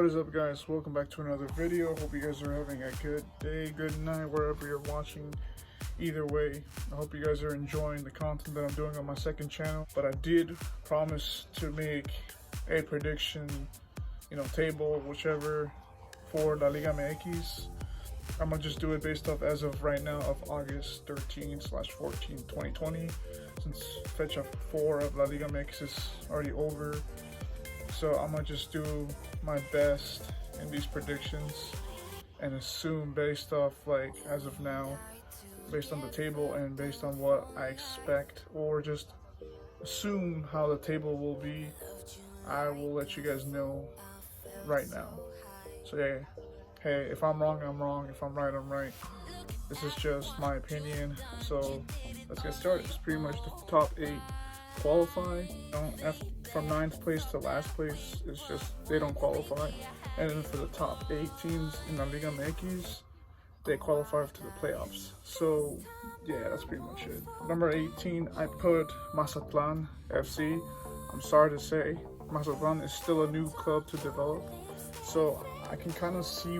What is up, guys? Welcome back to another video. Hope you guys are having a good day, good night, wherever you're watching. Either way, I hope you guys are enjoying the content that I'm doing on my second channel. But I did promise to make a prediction, table, whichever, for La Liga MX. I'm gonna just do it based off as of right now of August 13/14, 2020, since fecha 4 of La Liga MX is already over. So I'm gonna just do my best in these predictions and assume based off, like, as of now, based on the table and based on what I expect, or just assume how the table will be. I will let you guys know right now. So yeah, hey, if I'm wrong, I'm wrong. If I'm right, I'm right. This is just my opinion. So let's get started. It's pretty much the top 8 qualify. From 9th place to last place, it's just they don't qualify. And then for the top 8 teams in the Liga MX, they qualify to the playoffs. So yeah, that's pretty much it. Number 18, I put Mazatlan FC. I'm sorry to say, Mazatlan is still a new club to develop. So I can kind of see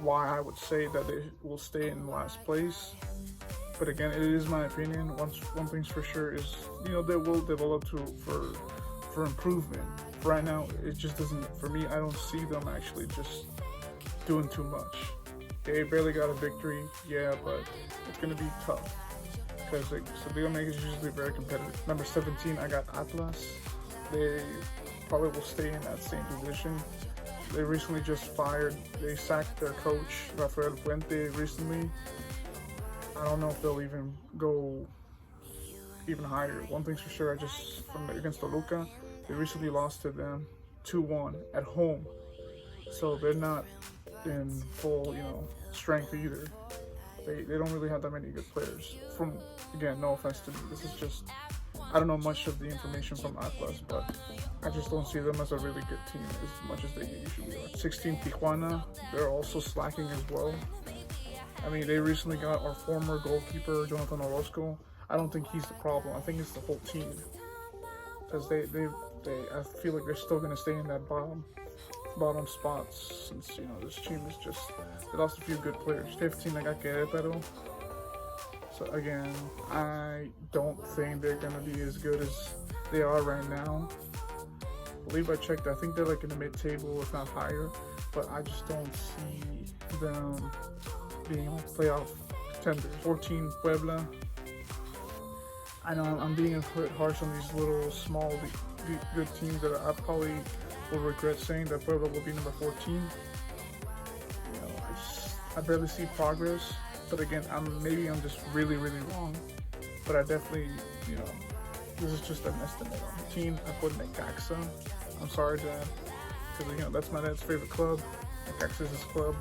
why I would say that they will stay in last place. But again, it is my opinion. One thing's for sure is, they will develop for improvement. Right now, it just doesn't, for me, I don't see them actually just doing too much. They barely got a victory, yeah, but it's going to be tough. Because Liga MX is usually very competitive. Number 17, I got Atlas. They probably will stay in that same position. They recently just they sacked their coach, Rafael Puente, recently. I don't know if they'll even go even higher. One thing's for sure, against Toluca, they recently lost to them 2-1 at home. So they're not in full, strength either. They don't really have that many good players. Again, no offense to me, this is just, I don't know much of the information from Atlas, but I just don't see them as a really good team as much as they usually are. 16, Tijuana, they're also slacking as well. I mean, they recently got our former goalkeeper, Jonathan Orozco. I don't think he's the problem. I think it's the whole team. Because I feel like they're still going to stay in that bottom spots since, this team is just, they lost a few good players. 15, I got Querétaro. So again, I don't think they're going to be as good as they are right now. I believe I checked, I think they're like in the mid-table, if not higher. But I just don't see them being playoff contenders. 14, Puebla. I know I'm being a bit harsh on these little small good teams that I probably will regret saying that Puebla will be number 14. I barely see progress, but again, maybe I'm just really wrong. But I definitely, this is just an estimate on the team. I put Necaxa. I'm sorry, Dad, because that's my dad's favorite club. Necaxa is his club.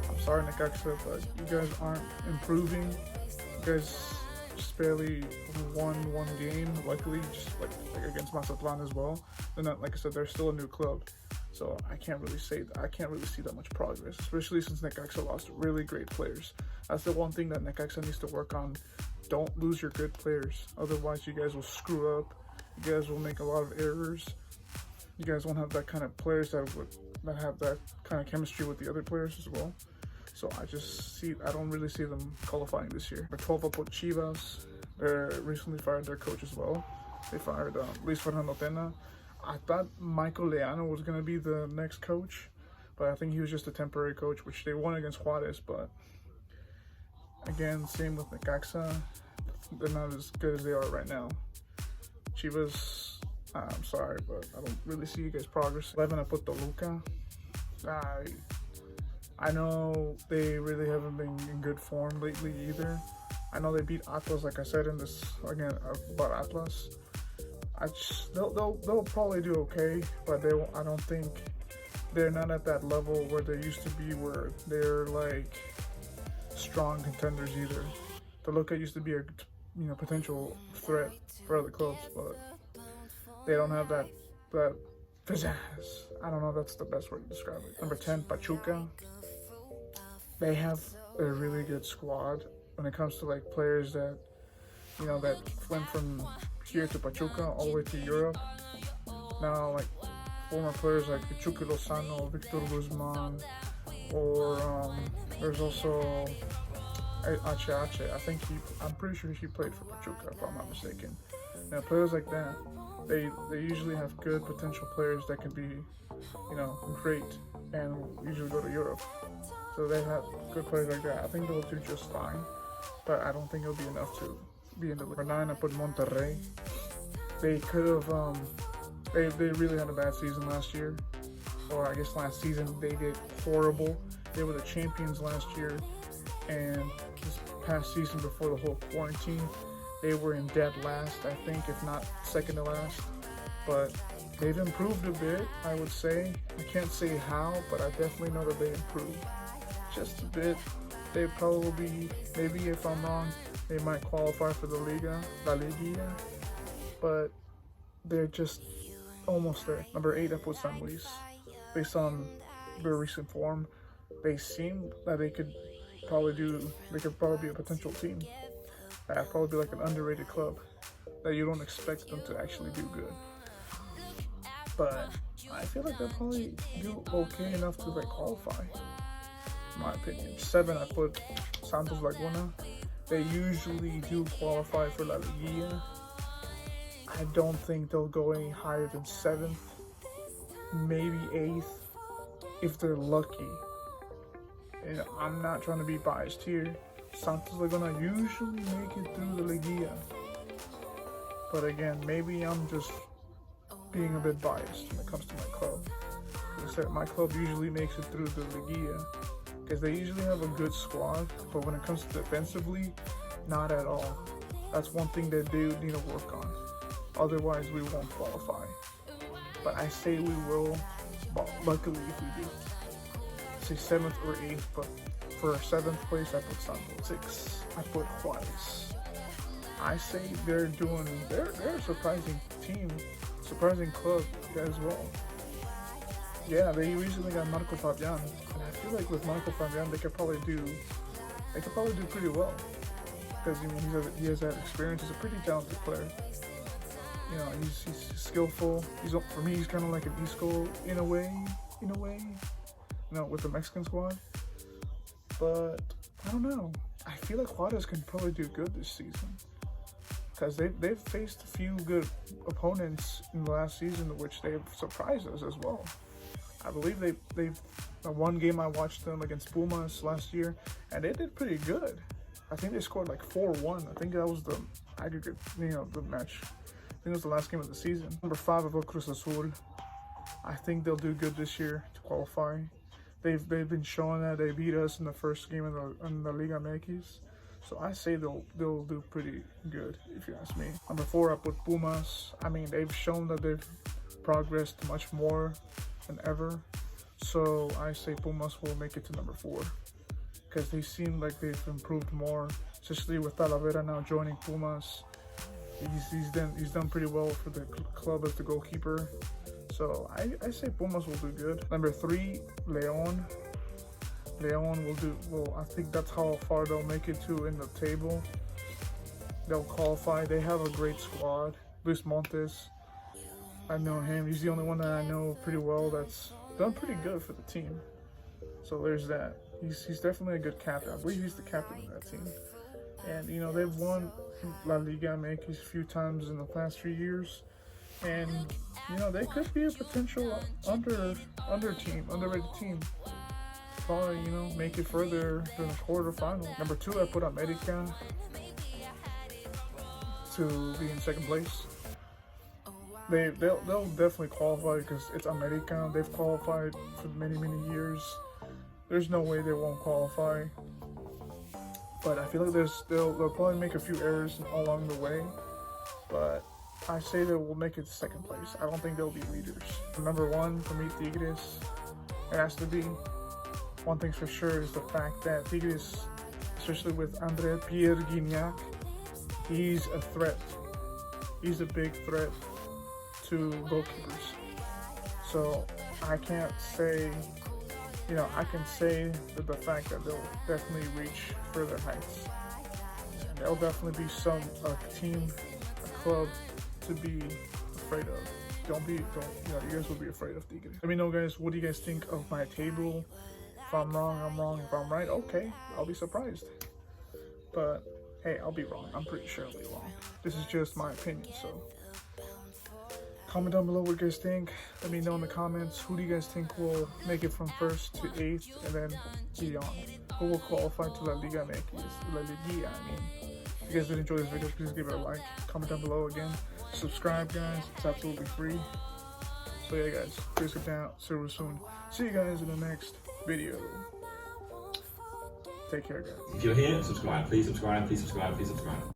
I'm sorry, Necaxa, but you guys aren't improving. You guys just barely won one game, luckily, just like against Mazatlan as well. They're not, like I said, they're still a new club, so I can't really see that much progress, especially since Necaxa lost really great players. That's the one thing that Necaxa needs to work on. Don't lose your good players, otherwise you guys will screw up. You guys will make a lot of errors. You guys won't have that kind of players that have that kind of chemistry with the other players as well. So I don't really see them qualifying this year. For 12, I put Chivas. They recently fired their coach as well. They fired Luis Fernando Tena. I thought Michael Leano was going to be the next coach, but I think he was just a temporary coach, which they won against Juarez. But again, same with Necaxa. They're not as good as they are right now. Chivas, I'm sorry, but I don't really see you guys progress. 11, I put Toluca. I know they really haven't been in good form lately either. I know they beat Atlas, like I said in this, again, about Atlas. They'll probably do okay, but I don't think they're not at that level where they used to be, where they're like strong contenders either. Toluca used to be a potential threat for other clubs, but they don't have that pizzazz. I don't know if that's the best way to describe it. Number 10, Pachuca. They have a really good squad when it comes to like players that that went from here to Pachuca all the way to Europe. Now, like former players like Chucky Lozano, Victor Guzman, or there's also Ache. I'm pretty sure he played for Pachuca, if I'm not mistaken. Now, players like that, they usually have good potential players that can be, great and usually go to Europe. So they have good players like that. I think they'll do just fine, but I don't think it'll be enough to be in the Liga. 9, I put Monterrey. They could have, they really had a bad season last year, or I guess last season they did horrible. They were the champions last year, and this past season before the whole quarantine, they were in dead last, I think, if not second to last. But they've improved a bit, I would say. I can't say how, but I definitely know that they improved just a bit. They probably, maybe if I'm wrong, they might qualify for the Liga, La Liga, but they're just almost there. Number 8, I put San Luis. Based on their recent form, they seem that they could probably be a potential team. That'd probably be like an underrated club that you don't expect them to actually do good. But I feel like they'll probably do okay enough to qualify, in my opinion. 7, I put Santos Laguna. They usually do qualify for La Liga. I don't think they'll go any higher than 7th, maybe 8th, if they're lucky. And I'm not trying to be biased here. Santos Laguna usually make it through the Liga. But again, maybe I'm just being a bit biased when it comes to my club. As I said, my club usually makes it through the Liga because they usually have a good squad, but when it comes to defensively, not at all. That's one thing that they need to work on. Otherwise, we won't qualify. But I say we will, but luckily if we do. Say 7th or 8th, but for 7th place, I put Santos. 6, I put Juarez. I say they're a surprising team, surprising club as well. Yeah, they recently got Marco Fabian, and I feel like with Marco Fabian, they could probably do pretty well. Because he has that experience. He's a pretty talented player. He's skillful. For me, he's kind of like an Isco in a way. With the Mexican squad. But I don't know. I feel like Juarez can probably do good this season because they've faced a few good opponents in the last season, which they've surprised us as well. I believe they've one game I watched them against Pumas last year, and they did pretty good. I think they scored like 4-1. I think that was the aggregate, the match. I think it was the last game of the season. Number 5, I put Cruz Azul. I think they'll do good this year to qualify. They've been showing that they beat us in the first game in the Liga MX. So I say they'll do pretty good, if you ask me. Number 4, I put Pumas. I mean, they've shown that they've progressed much more than ever. So I say Pumas will make it to number 4. Because they seem like they've improved more, especially with Talavera now joining Pumas. He's done pretty well for the club as the goalkeeper. So I say Pumas will do good. Number 3, Leon. Leon will do well. I think that's how far they'll make it to in the table. They'll qualify. They have a great squad. Luis Montes, I know him. He's the only one that I know pretty well that's done pretty good for the team. So there's that. He's definitely a good captain. I believe he's the captain of that team. And they've won La Liga MX a few times in the past few years. And they could be a potential underrated team. Probably make it further than the quarterfinal. Number 2, I put America to be in 2nd place. They'll definitely qualify because it's America. They've qualified for many years. There's no way they won't qualify. But I feel like they'll probably make a few errors along the way. But I say they will make it to 2nd place. I don't think they'll be leaders. Number 1 for me, Tigres. It has to be. One thing's for sure is the fact that Tigres, especially with Andre Pierre Guignac, he's a threat. He's a big threat to goalkeepers. So I can't say, I can say that the fact that they'll definitely reach further heights. And they'll definitely be a team, a club to be afraid of. you guys will be afraid of Tigre. Let me know, guys, what do you guys think of my table? If I'm wrong, I'm wrong. If I'm right, okay, I'll be surprised. But hey, I'll be wrong. I'm pretty sure I'll be wrong. This is just my opinion, so comment down below what you guys think. Let me know in the comments, who do you guys think will make it from 1st to 8th and then beyond? Who will qualify to La Liga MX? La Liga, I mean. If you guys did enjoy this video, please give it a like. Comment down below again. Subscribe, guys. It's absolutely free. So yeah, guys, please get down. See you soon. See you guys in the next video. Take care, guys. If you're here, subscribe. Please subscribe. Please subscribe. Please subscribe.